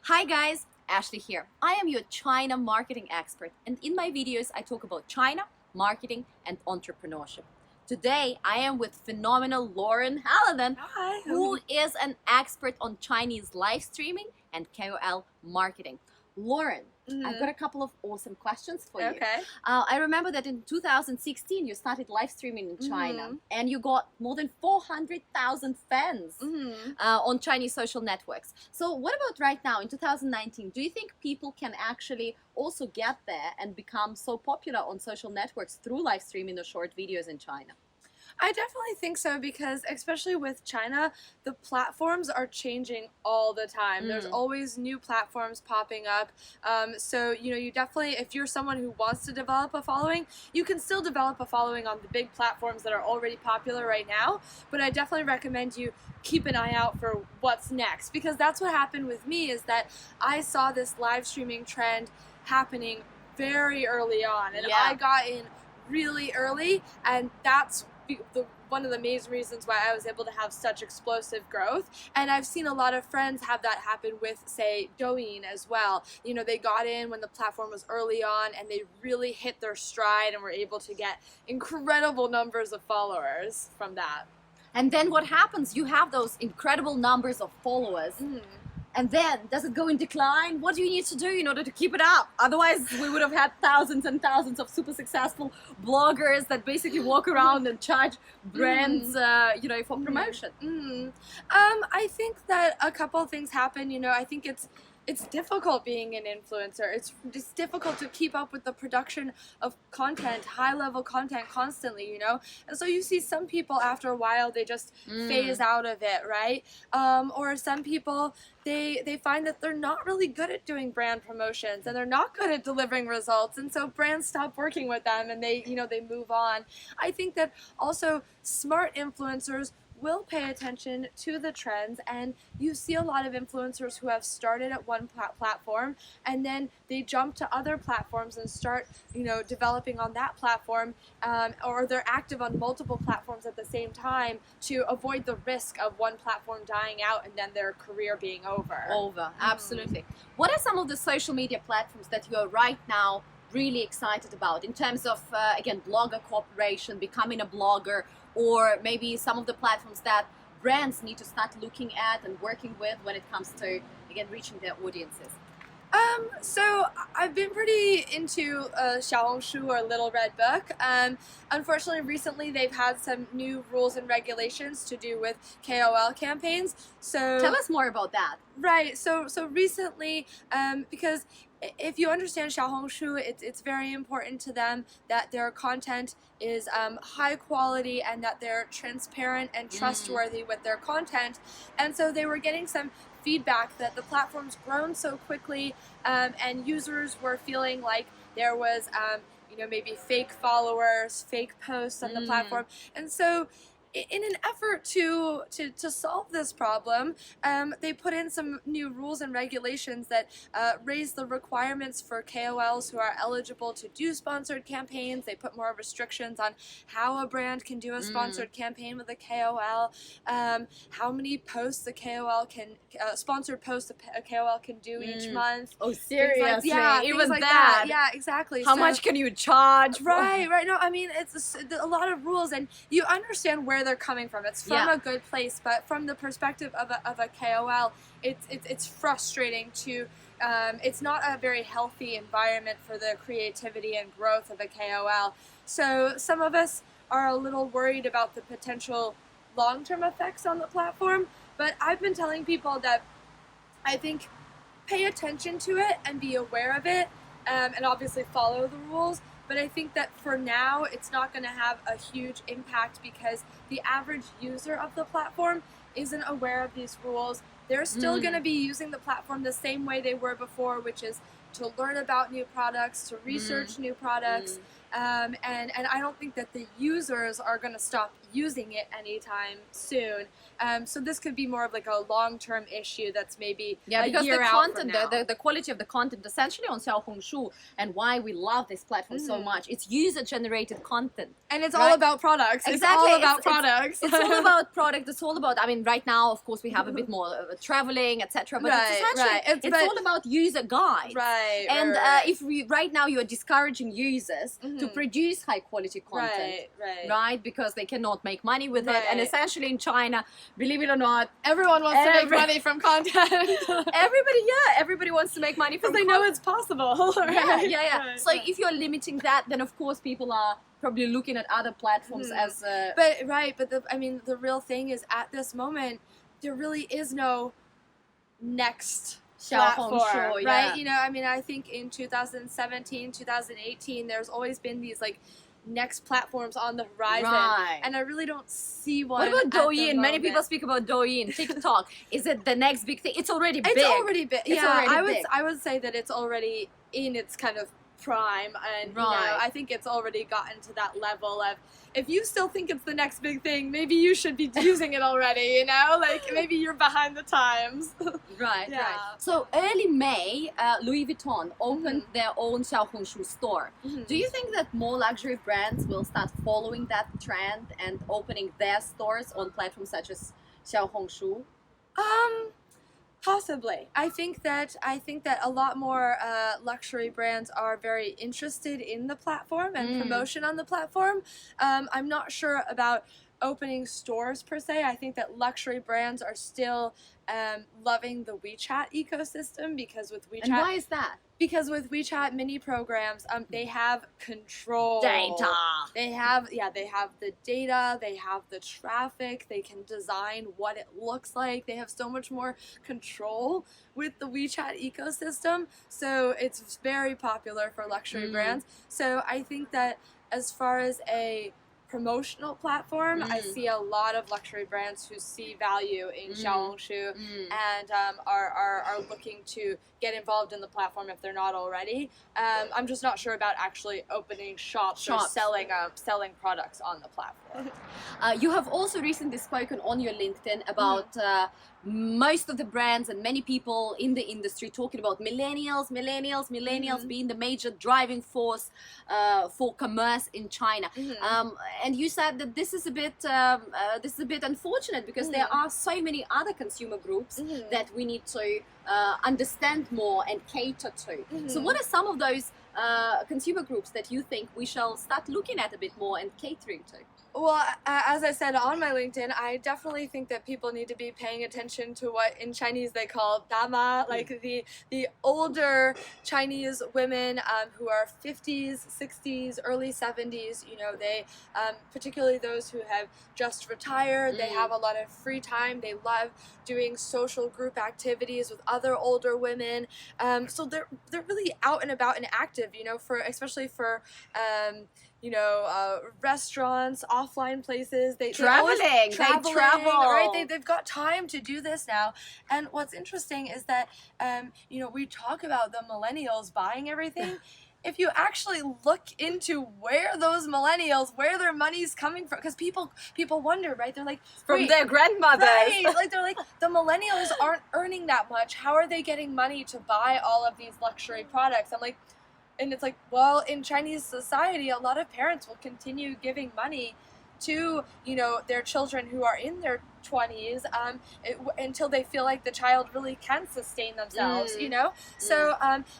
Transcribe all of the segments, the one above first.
Hi guys, Ashley here. I am your China marketing expert, and in my videos I talk about China, marketing and entrepreneurship. Today I am with phenomenal Lauren Hallanan, Hi. who is an expert on Chinese live streaming and KOL marketing. Lauren, I've got a couple of awesome questions for you. Okay. I remember that in 2016 you started live streaming in China and you got more than 400,000 fans on Chinese social networks. So what about right now in 2019? Do you think people can actually also get there and become so popular on social networks through live streaming or short videos in China? I definitely think so because especially with China, the platforms are changing all the time. There's always new platforms popping up. So, you definitely, if you're someone who wants to develop a following, you can still develop a following on the big platforms that are already popular right now. But I definitely recommend you keep an eye out for what's next, because that's what happened with me, is that I saw this live streaming trend happening very early on, and I got in really early, and that's one of the main reasons why I was able to have such explosive growth. And I've seen a lot of friends have that happen with, say, Douyin as well. They got in when the platform was early on and they really hit their stride and were able to get incredible numbers of followers from that. And then what happens? You have those incredible numbers of followers. And then, does it go in decline? What do you need to do in order to keep it up? Otherwise, we would have had thousands and thousands of super successful bloggers that basically walk around and charge brands, for promotion. I think that a couple of things happen. I think it's difficult being an influencer. It's just difficult to keep up with the production of content, high-level content constantly, And so you see some people, after a while, they just phase out of it, right? Or some people, they find that they're not really good at doing brand promotions and they're not good at delivering results, and so brands stop working with them and they move on. I think that also smart influencers will pay attention to the trends, and you see a lot of influencers who have started at one platform and then they jump to other platforms and start developing on that platform, or they're active on multiple platforms at the same time to avoid the risk of one platform dying out and then their career being over. Absolutely. What are some of the social media platforms that you are right now really excited about in terms of, again, blogger cooperation, becoming a blogger, or maybe some of the platforms that brands need to start looking at and working with when it comes to, again, reaching their audiences? So I've been pretty into Xiaohongshu, or Little Red Book. Unfortunately, recently they've had some new rules and regulations to do with KOL campaigns. So tell us more about that. Right. So recently, because if you understand Xiaohongshu, it's very important to them that their content is high quality and that they're transparent and trustworthy with their content. And so they were getting some feedback that the platform's grown so quickly, and users were feeling like there was maybe fake followers, fake posts on the platform. And so in an effort to solve this problem, they put in some new rules and regulations that raise the requirements for KOLs who are eligible to do sponsored campaigns. They put more restrictions on how a brand can do a sponsored campaign with a KOL, how many posts a KOL can, sponsored posts a KOL can do each month. Oh, seriously? Even like that? Yeah, exactly. How much can you charge? Right. No, I mean, it's a lot of rules, and you understand where they're coming from. It's from a good place, but from the perspective of a KOL, it's frustrating to. It's not a very healthy environment for the creativity and growth of a KOL. So some of us are a little worried about the potential long-term effects on the platform, but I've been telling people that I think pay attention to it and be aware of it, and obviously follow the rules. But I think that for now, it's not going to have a huge impact because the average user of the platform isn't aware of these rules. They're still going to be using the platform the same way they were before, which is to learn about new products, to research new products. And I don't think that the users are going to stop using it anytime soon. So this could be more of like a long-term issue that's maybe a because year the out content, from now. the quality of the content essentially on Xiaohongshu and why we love this platform so much, it's user-generated content. And it's all about products. Exactly. It's all about products. It's all about product. It's all about, I mean, right now, of course, we have a bit more traveling, etc. But it's essentially, it's all about user guides. Right. And if right now you are discouraging users to produce high-quality content, right? Because they cannot make money with it. And essentially in China, believe it or not, everyone wants to make money from content. everybody wants to make money from because they know it's possible. Right? Yeah. So if you're limiting that, then of course people are probably looking at other platforms as. But the real thing is at this moment there really is no next platform, right? You know, I mean, I think in 2017, 2018, there's always been these like next platforms on the horizon, and I really don't see one. What about Douyin? Many people speak about Douyin. TikTok, is it the next big thing? It's already big. It's already big. Yeah, I would say that it's already in its kind of prime, and you know, I think it's already gotten to that level of, if you still think it's the next big thing, maybe you should be using it already, you know? Like, maybe you're behind the times. Right. So, early May, Louis Vuitton opened their own Xiaohongshu store. Do you think that more luxury brands will start following that trend and opening their stores on platforms such as Xiaohongshu? Possibly. I think that a lot more luxury brands are very interested in the platform and promotion on the platform. I'm not sure about opening stores per se. I think that luxury brands are still loving the WeChat ecosystem, because with WeChat... And why is that? Because with WeChat mini programs, they have control. Data. They have the data, they have the traffic, they can design what it looks like. They have so much more control with the WeChat ecosystem. So it's very popular for luxury brands. So I think that as far as a promotional platform, I see a lot of luxury brands who see value in Xiaohongshu and are looking to get involved in the platform if they're not already. I'm just not sure about actually opening shops. Or selling products on the platform. You have also recently spoken on your LinkedIn about most of the brands and many people in the industry talking about millennials being the major driving force for commerce in China. And you said that this is a bit unfortunate, because there are so many other consumer groups that we need to understand more and cater to. So what are some of those consumer groups that you think we shall start looking at a bit more and catering to? Well, as I said on my LinkedIn, I definitely think that people need to be paying attention to what in Chinese they call dama, like the older Chinese women who are 50s, 60s, early 70s. You know, they particularly those who have just retired. They have a lot of free time. They love doing social group activities with other older women. So they're really out and about and active. You know, especially for restaurants, offline places. They travel, right? They've got time to do this now. And what's interesting is that, we talk about the millennials buying everything. If you actually look into where their money's coming from, because people wonder, right? They're like, from their grandmothers. Right. Like, they're like, the millennials aren't earning that much. How are they getting money to buy all of these luxury products? I'm like, and it's like, well, in Chinese society, a lot of parents will continue giving money to, their children who are in their 20s until they feel like the child really can sustain themselves, So,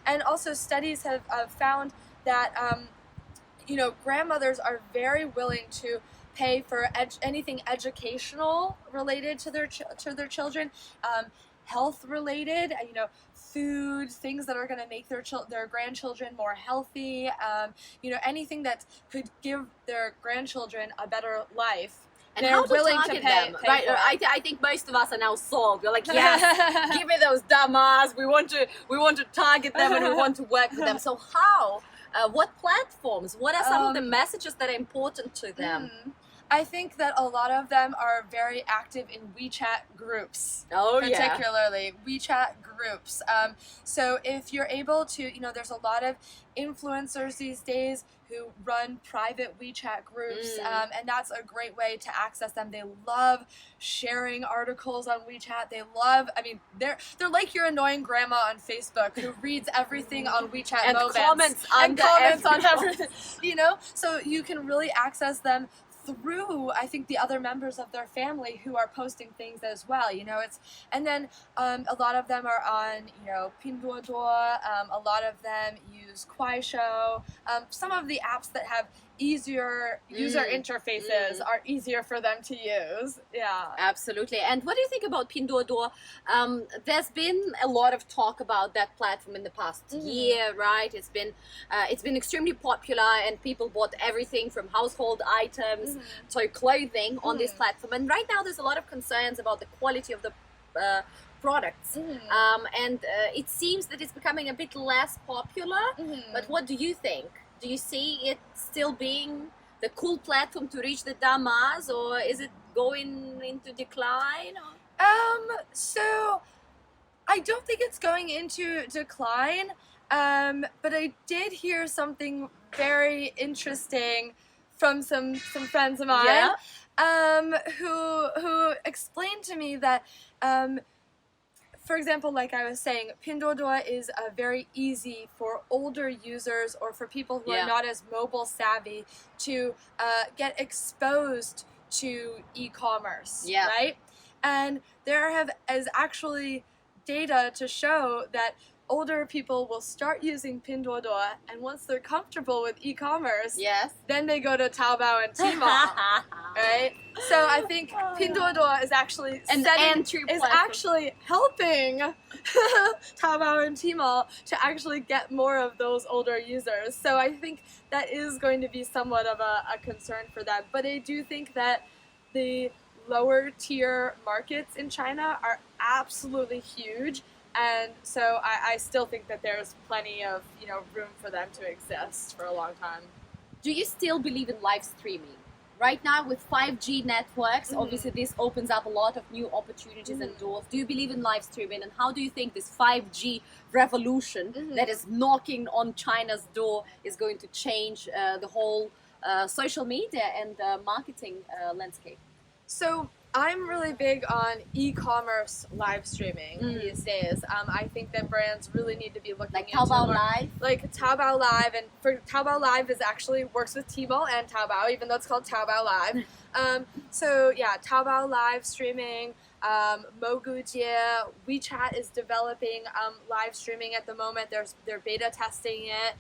and also studies have found that, grandmothers are very willing to pay for anything educational related to their children, health related, food, things that are going to make their grandchildren more healthy, anything that could give their grandchildren a better life. And they're willing to pay right? I think most of us are now sold. We're like, yes, give me those damas. We want to target them and we want to work with them. So how? What platforms? What are some of the messages that are important to them? I think that a lot of them are very active in WeChat groups. Oh, yeah. Particularly WeChat groups. So if you're able to, there's a lot of influencers these days who run private WeChat groups, and that's a great way to access them. They love sharing articles on WeChat. They're like your annoying grandma on Facebook who reads everything on WeChat and moments comments and comments on everything. everything. So you can really access them through, I think, the other members of their family who are posting things as well. And then a lot of them are on, Pinduoduo. A lot of them use Kuaishou. Some of the apps that have easier user interfaces are easier for them to use. Yeah. Absolutely. And what do you think about Pinduoduo? There's been a lot of talk about that platform in the past year, right? It's been extremely popular, and people bought everything from household items to clothing on this platform. And right now there's a lot of concerns about the quality of the products, and it seems that it's becoming a bit less popular. But what do you think? Do you see it still being the cool platform to reach the damas, or is it going into decline? So I don't think it's going into decline, but I did hear something very interesting from some friends of mine, who explained to me that, for example, like I was saying, Pinduoduo is very easy for older users or for people who are not as mobile savvy to get exposed to e-commerce, right? And there is actually data to show that older people will start using Pinduoduo, and once they're comfortable with e-commerce, then they go to Taobao and Tmall, right? So I think Pinduoduo is actually actually helping Taobao and Tmall to actually get more of those older users. So I think that is going to be somewhat of a concern for them. But I do think that the lower tier markets in China are absolutely huge. And so I still think that there's plenty of, room for them to exist for a long time. Do you still believe in live streaming? Right now with 5G networks, obviously this opens up a lot of new opportunities and doors. Do you believe in live streaming? And how do you think this 5G revolution that is knocking on China's door is going to change the whole social media and marketing landscape? So I'm really big on e-commerce live streaming these days. I think that brands really need to be looking like into Taobao Live, like Taobao Live, and for Taobao Live works with Tmall and Taobao, even though it's called Taobao Live. So yeah, Taobao Live streaming. Mogujie, WeChat is developing live streaming at the moment. They're beta testing it.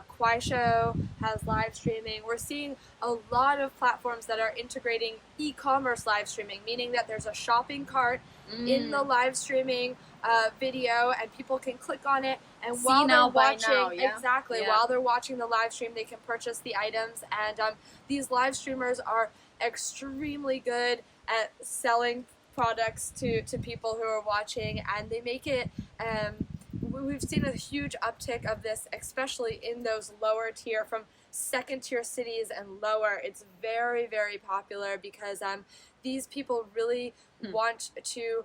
Kuaishou has live streaming. We're seeing a lot of platforms that are integrating e-commerce live streaming, meaning that there's a shopping cart in the live streaming video, and people can click on it, and while they're watching the live stream, they can purchase the items. And these live streamers are extremely good at selling products to people who are watching, and they make it, we've seen a huge uptick of this, especially in those lower tier, from second tier cities and lower. It's very, very popular because these people really want to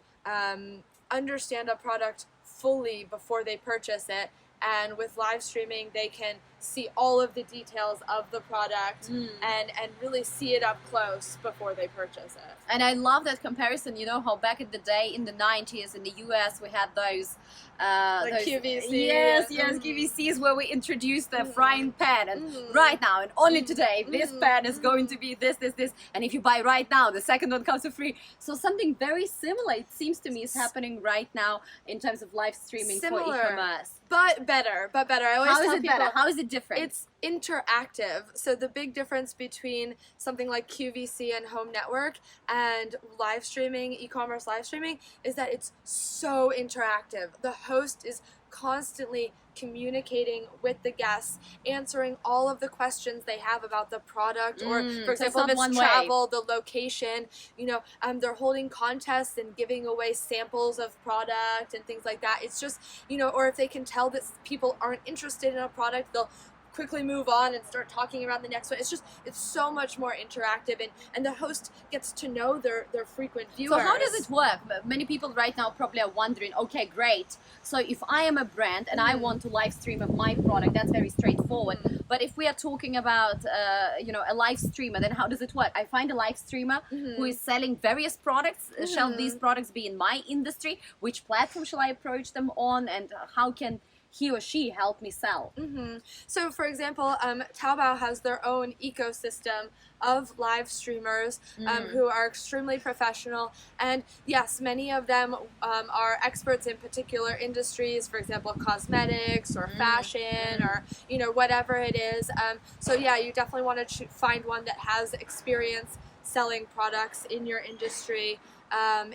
understand a product fully before they purchase it. And with live streaming, they can see all of the details of the product and really see it up close before they purchase it. And I love that comparison. You know how back in the day, in the 90s, in the US, we had those QVC. Yes, QVCs where we introduced the frying pan. And right now, and only today, this pan is going to be this. And if you buy right now, the second one comes for free. So something very similar, it seems to me, is happening right now in terms of live streaming for e-commerce. But better. I always tell people, better? How is it different? It's interactive. So the big difference between something like QVC and Home Network and live streaming, e-commerce live streaming, is that it's so interactive. The host is constantly communicating with the guests, answering all of the questions they have about the product, or for example, if it's travel, the location, they're holding contests and giving away samples of product and things like that. It's just, or if they can tell that people aren't interested in a product, they'll quickly move on and start talking around the next one. It's so much more interactive, and the host gets to know their frequent viewers. So how does it work? Many people right now probably are wondering, okay, great. So if I am a brand and I want to live stream of my product, that's very straightforward. But if we are talking about, a live streamer, then how does it work? I find a live streamer who is selling various products. Shall these products be in my industry? Which platform shall I approach them on? And how can he or she help me sell? So, for example, Taobao has their own ecosystem of live streamers who are extremely professional, and yes, many of them are experts in particular industries, for example, cosmetics or fashion or whatever it is. So yeah, you definitely want to find one that has experience selling products in your industry.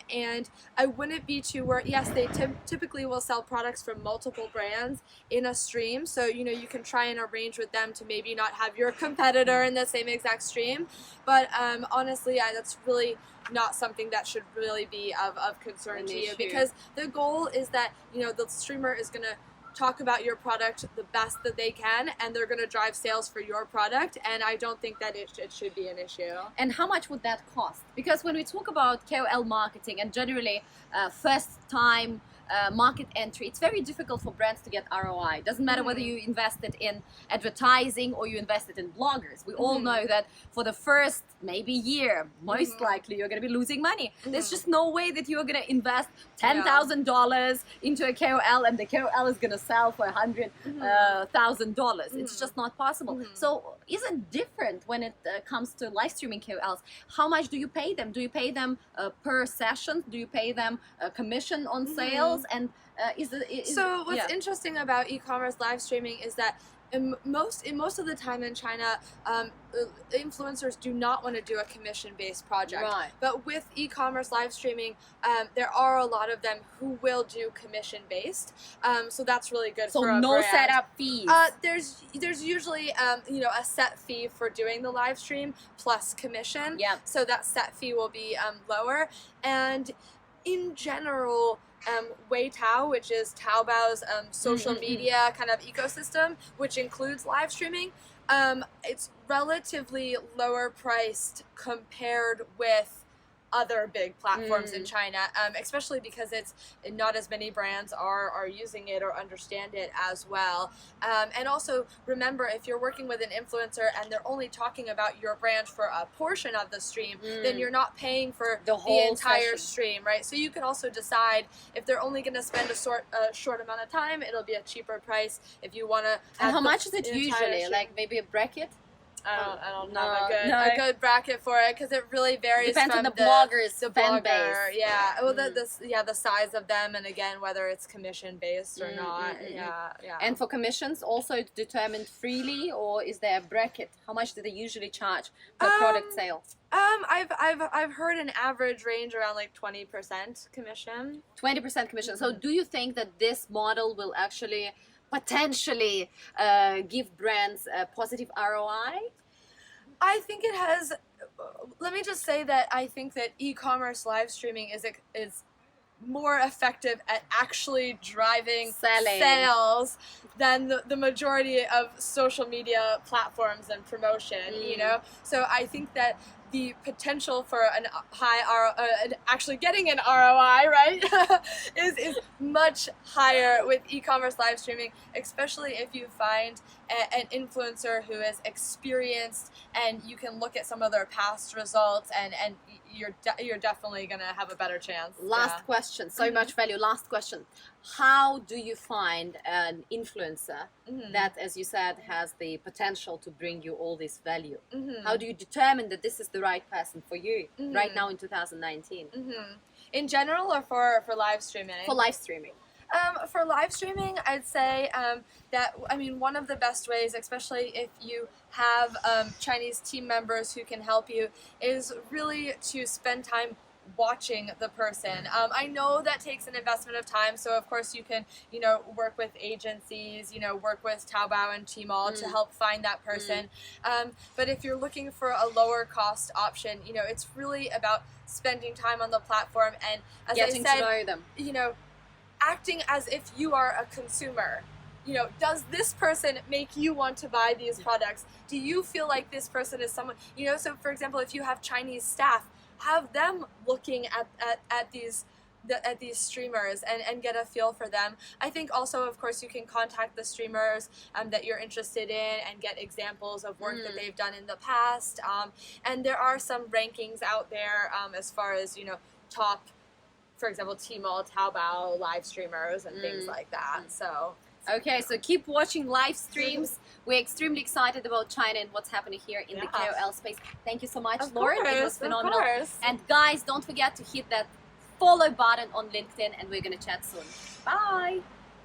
And I wouldn't be too worried. Yes, they typically will sell products from multiple brands in a stream. So, you can try and arrange with them to maybe not have your competitor in the same exact stream. But honestly, that's really not something that should really be of concern to you, because the goal is that, the streamer is going to talk about your product the best that they can, and they're going to drive sales for your product, and I don't think that it should be an issue. And how much would that cost? Because when we talk about KOL marketing and generally first time market entry, it's very difficult for brands to get ROI. Doesn't matter whether you invested in advertising or you invested in bloggers. We all know that for the first maybe year, most likely you're going to be losing money. There's just no way that you're going to invest $10,000 into a KOL and the KOL is going to sell for $100,000. It's just not possible. So is it different when it comes to live streaming KOLs? How much do you pay them? Do you pay them per session? Do you pay them a commission on sales? And so what's interesting about e-commerce live streaming is that most of the time in China, influencers do not want to do a commission-based project. Right. But with e-commerce live streaming, there are a lot of them who will do commission-based. So that's really good. So for a no brand. setup fees. There's usually a set fee for doing the live stream plus commission. Yeah. So that set fee will be lower, and in general, Weitao, which is Taobao's social media kind of ecosystem, which includes live streaming, it's relatively lower priced compared with other big platforms in China, especially because it's not as many brands are using it or understand it as well. And also remember, if you're working with an influencer and they're only talking about your brand for a portion of the stream, then you're not paying for the entire stream, right? So you can also decide if they're only going to spend a short amount of time, it'll be a cheaper price. If you want to, and how much is it usually? Like maybe a bracket? I don't have a good bracket for it, because it really varies. Depends from on the blogger's fan base. Yeah, well, the size of them, and again whether it's commission based or not. Yeah. And for commissions, also it's determined freely, or is there a bracket? How much do they usually charge per product sale? I've heard an average range around like 20% commission. 20% commission. So do you think that this model will actually potentially give brands a positive ROI? I think it has. Let me just say that I think that e-commerce live streaming is more effective at actually driving sales than the majority of social media platforms and promotion. So I think that the potential for an actually getting an ROI, right, is much higher with e-commerce live streaming, especially if you find an influencer who is experienced and you can look at some of their past results, and you're definitely gonna have a better chance. Last question, so much value. Last question. How do you find an influencer that, as you said, has the potential to bring you all this value? How do you determine that this is the right person for you right now in 2019? In general, or for live streaming? For live streaming. For live streaming, I'd say that, one of the best ways, especially if you have Chinese team members who can help you, is really to spend time watching the person. I know that takes an investment of time, so of course you can, work with agencies, work with Taobao and Tmall to help find that person. But if you're looking for a lower cost option, it's really about spending time on the platform and, as getting I said, to know them. Acting as if you are a consumer. you know, does this person make you want to buy these products? Do you feel like this person is someone, you know, so for example, if you have Chinese staff, have them looking at these streamers and get a feel for them. I think also, of course, you can contact the streamers that you're interested in and get examples of work that they've done in the past. And there are some rankings out there as far as, you know, top, for example, Tmall, Taobao, live streamers and things like that. So. Okay, so keep watching live streams. We're extremely excited about China and what's happening here in the KOL space. Thank you so much, Lauren. It was phenomenal. And guys, don't forget to hit that follow button on LinkedIn, and we're going to chat soon. Bye.